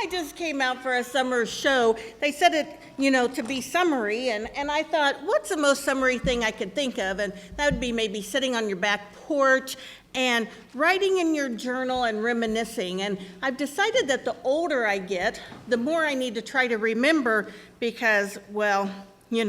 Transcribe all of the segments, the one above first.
just came out for a summer show. They said it, to be summery, and I thought, what's the most summery thing I could think of? And that would be maybe sitting on your back porch and writing in your journal and reminiscing. And I've decided that the older I get, the more I need to try to remember because, well, you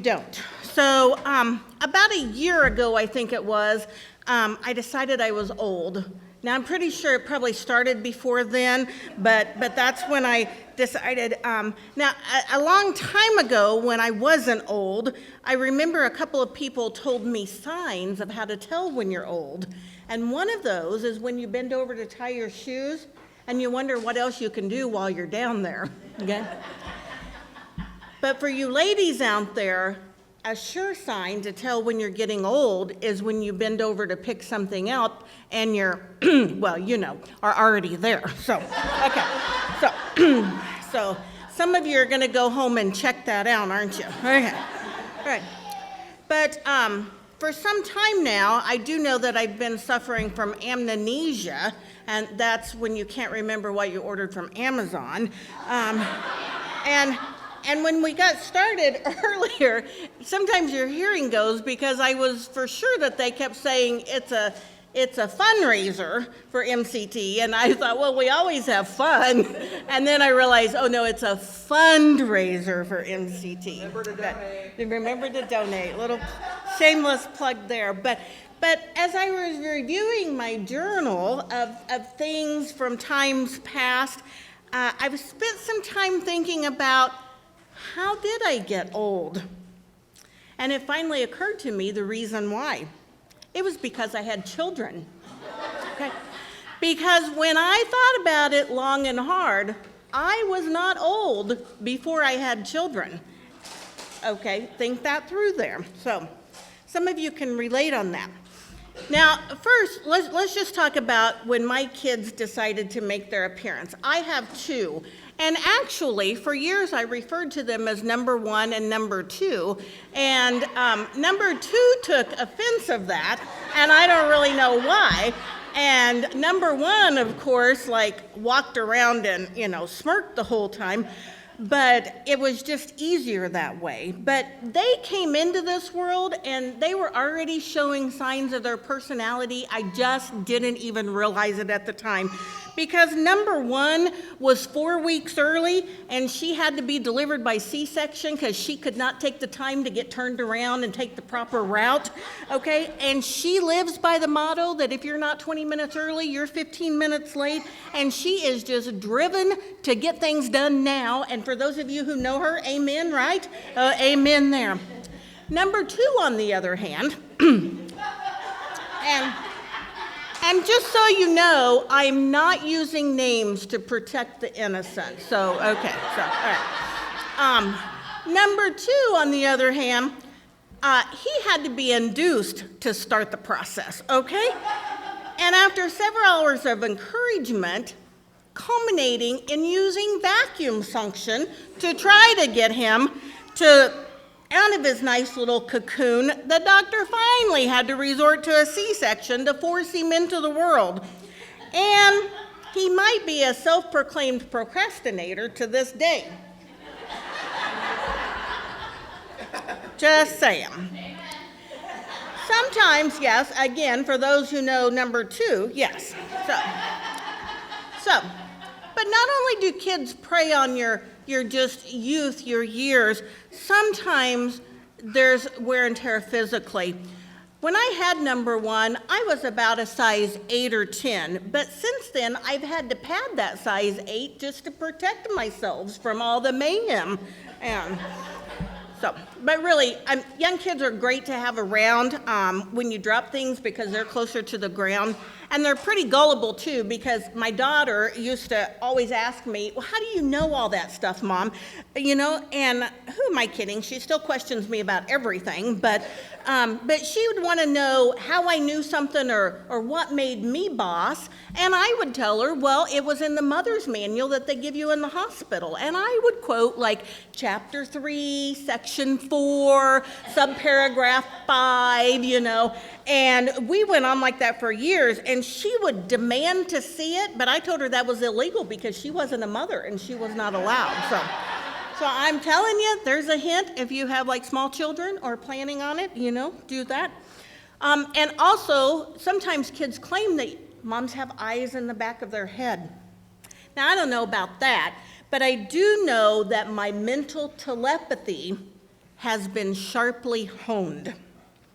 don't. So about a year ago, I think it was, I decided I was old. Now, I'm pretty sure it probably started before then, but that's when I decided. Now, a long time ago, when I wasn't old, I remember a couple of people told me signs of how to tell when you're old. And one of those is when you bend over to tie your shoes, and you wonder what else you can do while you're down there, okay? But for you ladies out there, a sure sign to tell when you're getting old is when you bend over to pick something up and you're, are already there. So, okay. So some of you are going to go home and check that out, aren't you? Okay. All right. But for some time now, I do know that I've been suffering from amnesia, and that's when you can't remember what you ordered from Amazon. And when we got started earlier, sometimes your hearing goes because I was for sure that they kept saying it's a fundraiser for MCT, and I thought, well, we always have fun. And then I realized, oh no, it's a fundraiser for MCT. Remember to donate. Little shameless plug there. But as I was reviewing my journal of things from times past, I've spent some time thinking about how did I get old? And it finally occurred to me the reason why. It was because I had children. Okay? Because when I thought about it long and hard, I was not old before I had children. Okay, think that through there. So, some of you can relate on that. Now, first, let's just talk about when my kids decided to make their appearance. I have two. And actually, for years, I referred to them as number one and number two. And number two took offense of that, and I don't really know why. And number one, of course, walked around and, smirked the whole time. But it was just easier that way. But they came into this world, and they were already showing signs of their personality. I just didn't even realize it at the time. Because number one was 4 weeks early, and she had to be delivered by C-section because she could not take the time to get turned around and take the proper route, okay? And she lives by the motto that if you're not 20 minutes early, you're 15 minutes late, and she is just driven to get things done now. And for those of you who know her, amen, right? Amen there. Number two, on the other hand, and just so you know, I'm not using names to protect the innocent. So, okay, all right. Number two, on the other hand, he had to be induced to start the process, okay? And after several hours of encouragement, culminating in using vacuum suction to try to get him out of his nice little cocoon, the doctor finally had to resort to a C-section to force him into the world. And he might be a self-proclaimed procrastinator to this day. Just saying. Sometimes, yes, again, for those who know number two, yes. So, but not only do kids prey on your just youth, your years, sometimes there's wear and tear physically. When I had number one, I was about a size 8 or 10, but since then I've had to pad that size 8 just to protect myself from all the mayhem. But really, young kids are great to have around when you drop things because they're closer to the ground. And they're pretty gullible, too, because my daughter used to always ask me, well, how do you know all that stuff, Mom? And who am I kidding? She still questions me about everything. But But she would want to know how I knew something or what made me boss. And I would tell her, well, it was in the mother's manual that they give you in the hospital. And I would quote like chapter 3, section 4, subparagraph 5, And we went on like that for years. And she would demand to see it, but I told her that was illegal because she wasn't a mother and she was not allowed. So I'm telling you, there's a hint if you have like small children or planning on it, do that. And also, sometimes kids claim that moms have eyes in the back of their head. Now, I don't know about that, but I do know that my mental telepathy has been sharply honed,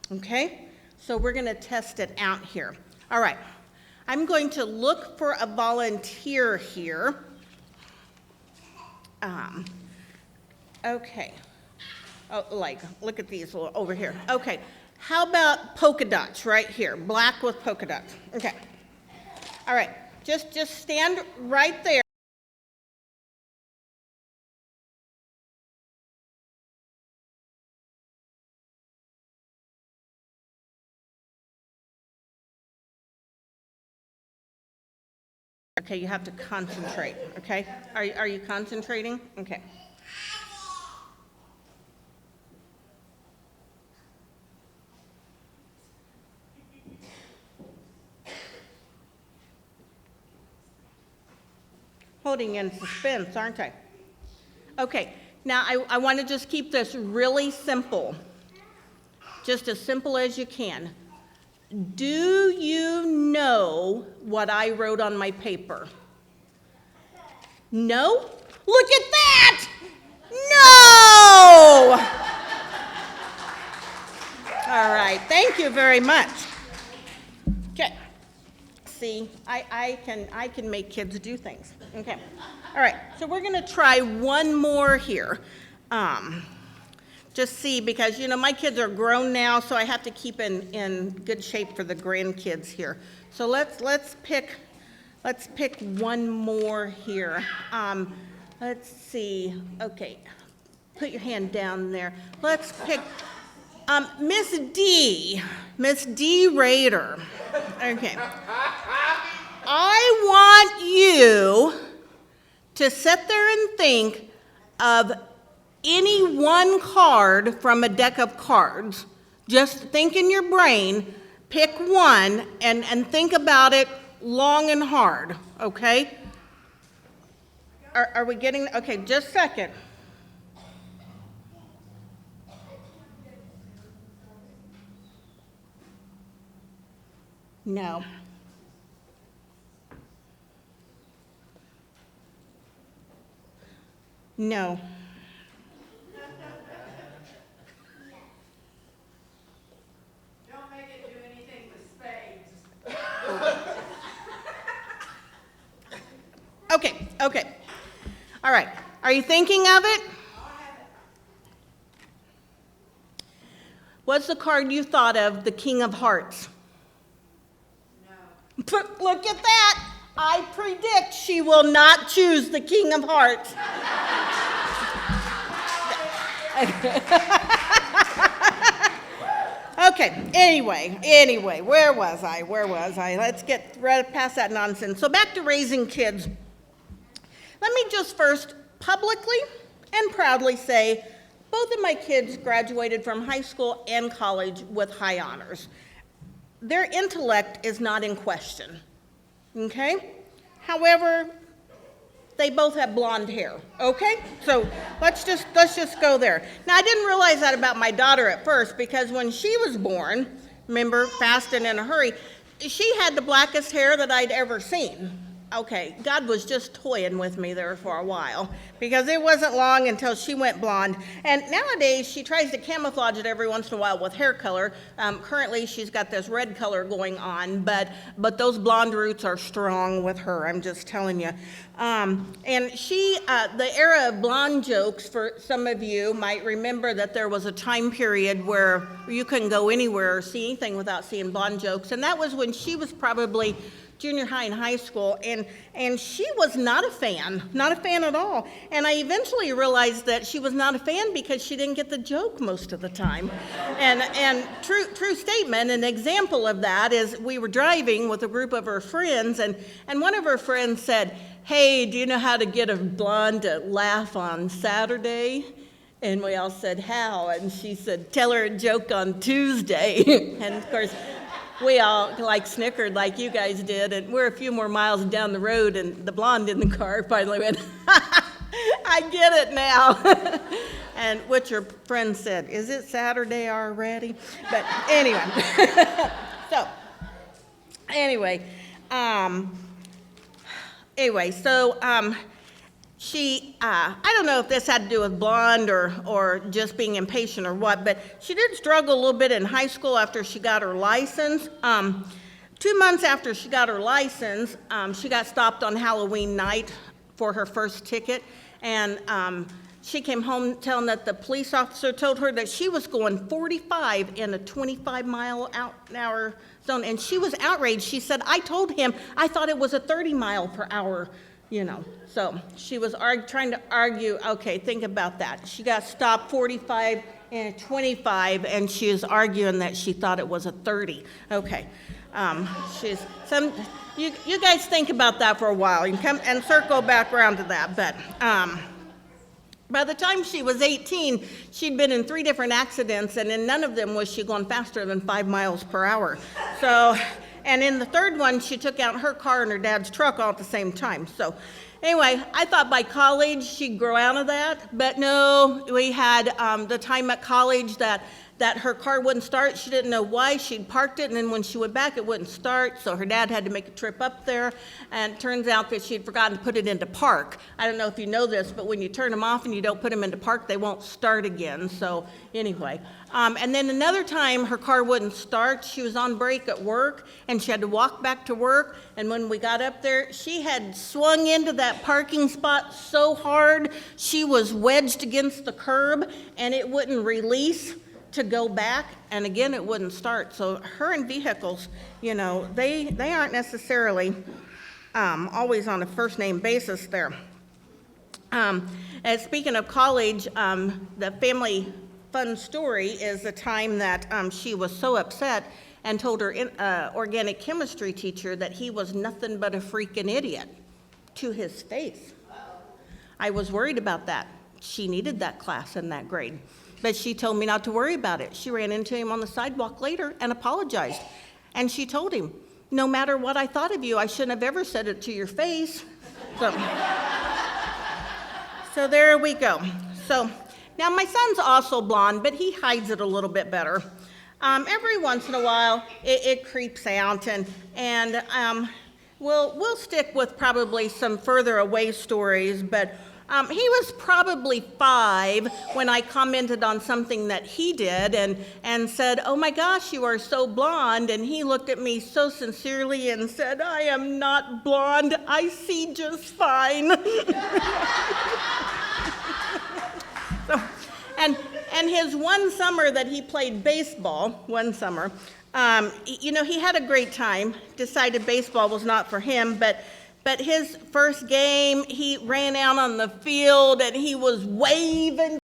okay? So we're gonna test it out here. All right, I'm going to look for a volunteer here. Okay. Oh, look at these over here. Okay. How about polka dots right here? Black with polka dots. Okay. All right. Just stand right there. Okay, you have to concentrate, okay? Are you concentrating? Okay. Holding in suspense, aren't I? Okay, now I want to just keep this really simple, just as simple as you can. Do you know what I wrote on my paper? No? Look at that! No! All right, thank you very much. Okay. See, I can make kids do things. Okay. All right, so we're going to try one more here. Just see, because, my kids are grown now, so I have to keep in good shape for the grandkids here. So let's pick one more here. Let's see. Okay, put your hand down there. Let's pick Miss D Rader. Okay. I want you to sit there and think of any one card from a deck of cards. Just think in your brain, pick one, and think about it long and hard, okay? Are we getting, okay, just a second. No. No. Don't make it do anything with spades. Okay. All right. Are you thinking of it? What's the card you thought of, the King of Hearts? No. Look at that. I predict she will not choose the King of Hearts. Okay, anyway, where was I? Let's get right past that nonsense. So back to raising kids. Let me just first publicly and proudly say both of my kids graduated from high school and college with high honors. Their intellect is not in question, okay? However, they both have blonde hair, okay? So let's just go there. Now, I didn't realize that about my daughter at first because when she was born, remember, fast and in a hurry, she had the blackest hair that I'd ever seen. Okay, God was just toying with me there for a while because it wasn't long until she went blonde. And nowadays, she tries to camouflage it every once in a while with hair color. Currently, she's got this red color going on, but those blonde roots are strong with her, I'm just telling you. And she, the era of blonde jokes, for some of you might remember that there was a time period where you couldn't go anywhere or see anything without seeing blonde jokes, and that was when she was probably junior high and high school, and she was not a fan at all. And I eventually realized that she was not a fan because she didn't get the joke most of the time. And true statement, an example of that is we were driving with a group of her friends, and one of her friends said, "Hey, do you know how to get a blonde to laugh on Saturday?" And we all said, "How?" And she said, "Tell her a joke on Tuesday." And of course, we all snickered like you guys did, and we're a few more miles down the road, and the blonde in the car finally went, "I get it now." And what your friend said, "Is it Saturday already?" But anyway, she, I don't know if this had to do with blonde or just being impatient or what, but she did struggle a little bit in high school after she got her license. 2 months after she got her license, she got stopped on Halloween night for her first ticket, and she came home telling that the police officer told her that she was going 45 in a 25-mile-an-hour zone, and she was outraged. She said, "I told him I thought it was a 30-mile-per-hour, So she was trying to argue, okay, think about that. She got stopped 45 and 25, and she was arguing that she thought it was a 30. Okay. You guys think about that for a while. You can come and circle back around to that. But by the time she was 18, she'd been in 3 different accidents, and in none of them was she going faster than 5 miles per hour. So, and in the third one, she took out her car and her dad's truck all at the same time. So anyway, I thought by college she'd grow out of that, but no, we had the time at college that her car wouldn't start. She didn't know why. She'd parked it, and then when she went back, it wouldn't start, so her dad had to make a trip up there, and it turns out that she'd forgotten to put it into park. I don't know if you know this, but when you turn them off and you don't put them into park, they won't start again. So anyway, and then another time her car wouldn't start. She was on break at work, and she had to walk back to work, and when we got up there, she had swung into that parking spot so hard, she was wedged against the curb, and it wouldn't release to go back, and again, it wouldn't start. So her and vehicles, they aren't necessarily always on a first name basis there. And speaking of college, the family fun story is the time that she was so upset and told her organic chemistry teacher that he was nothing but a freaking idiot to his face. I was worried about that. She needed that class in that grade. But she told me not to worry about it. She ran into him on the sidewalk later and apologized. And she told him, "No matter what I thought of you, I shouldn't have ever said it to your face." So there we go. So now my son's also blonde, but he hides it a little bit better. Every once in a while, it creeps out, and we'll stick with probably some further away stories, but he was probably 5 when I commented on something that he did and said, "Oh my gosh, you are so blonde." And he looked at me so sincerely and said, "I am not blonde. I see just fine." And his one summer that he played baseball, he had a great time, decided baseball was not for him, but his first game, he ran out on the field and he was waving.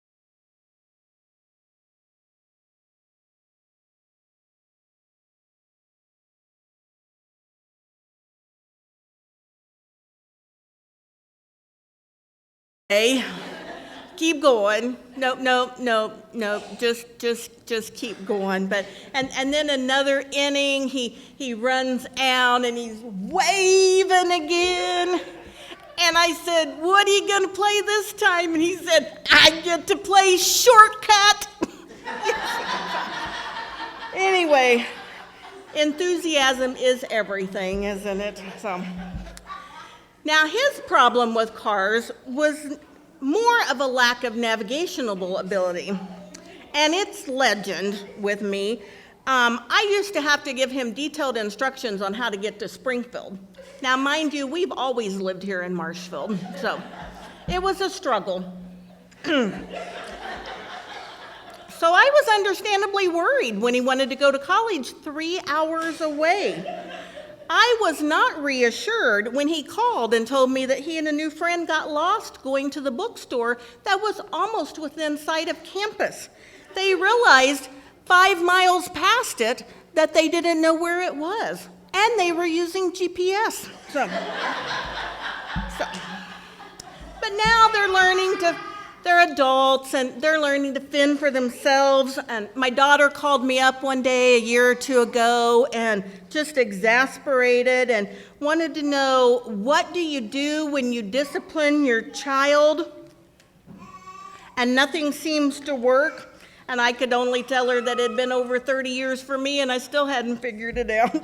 Keep going. No. Just keep going. But and then another inning, he runs out and he's waving again. And I said, "What are you going to play this time?" And he said, "I get to play shortcut." Anyway, enthusiasm is everything, isn't it? So now his problem with cars was more of a lack of navigational ability. And it's legend with me. I used to have to give him detailed instructions on how to get to Springfield. Now, mind you, we've always lived here in Marshfield, so it was a struggle. So I was understandably worried when he wanted to go to college 3 hours away. I was not reassured when he called and told me that he and a new friend got lost going to the bookstore that was almost within sight of campus. They realized 5 miles past it that they didn't know where it was, and they were using GPS. But now they're adults and they're learning to fend for themselves. And my daughter called me up one day a year or two ago and just exasperated and wanted to know, what do you do when you discipline your child and nothing seems to work? And I could only tell her that it had been over 30 years for me and I still hadn't figured it out.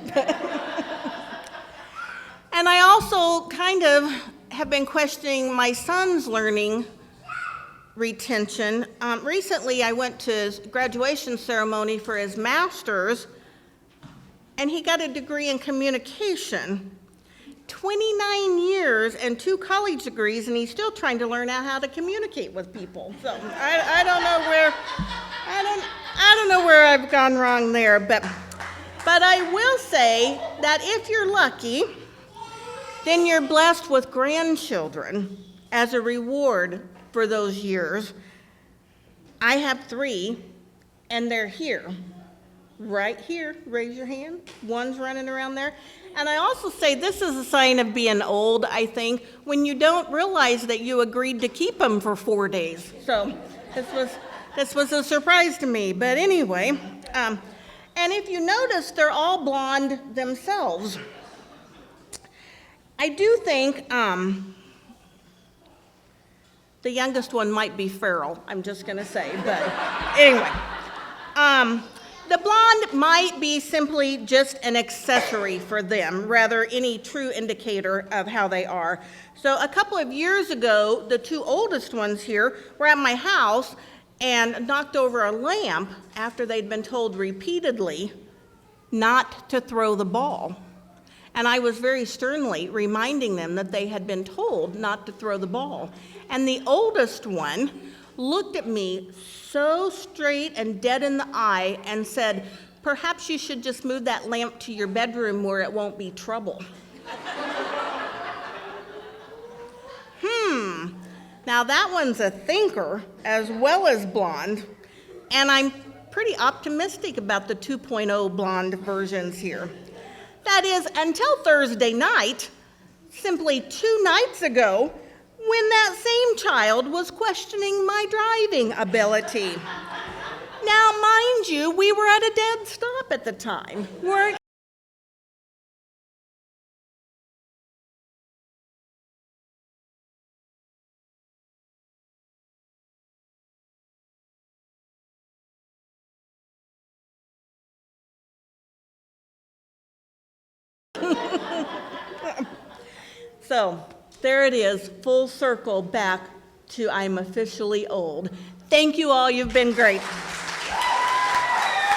And I also kind of have been questioning my son's learning retention. Recently, I went to his graduation ceremony for his master's, and he got a degree in communication. 29 years and 2 college degrees, and he's still trying to learn out how to communicate with people. So I don't know where I've gone wrong there, but I will say that if you're lucky, then you're blessed with grandchildren as a reward for those years. I have 3, and they're here, right here. Raise your hand. One's running around there. And I also say this is a sign of being old, I think, when you don't realize that you agreed to keep them for 4 days. So this was a surprise to me. But anyway, and if you notice, they're all blonde themselves. I do think the youngest one might be feral, I'm just going to say. But anyway, the blonde might be simply just an accessory for them, rather any true indicator of how they are. So a couple of years ago, the 2 oldest ones here were at my house and knocked over a lamp after they'd been told repeatedly not to throw the ball. And I was very sternly reminding them that they had been told not to throw the ball. And the oldest one looked at me so straight and dead in the eye and said, "Perhaps you should just move that lamp to your bedroom where it won't be trouble." Now that one's a thinker as well as blonde, and I'm pretty optimistic about the 2.0 blonde versions here. That is, until Thursday night, simply 2 nights ago, when that same child was questioning my driving ability. Now, mind you, we were at a dead stop at the time. So there it is, full circle back to I'm officially old. Thank you all, you've been great.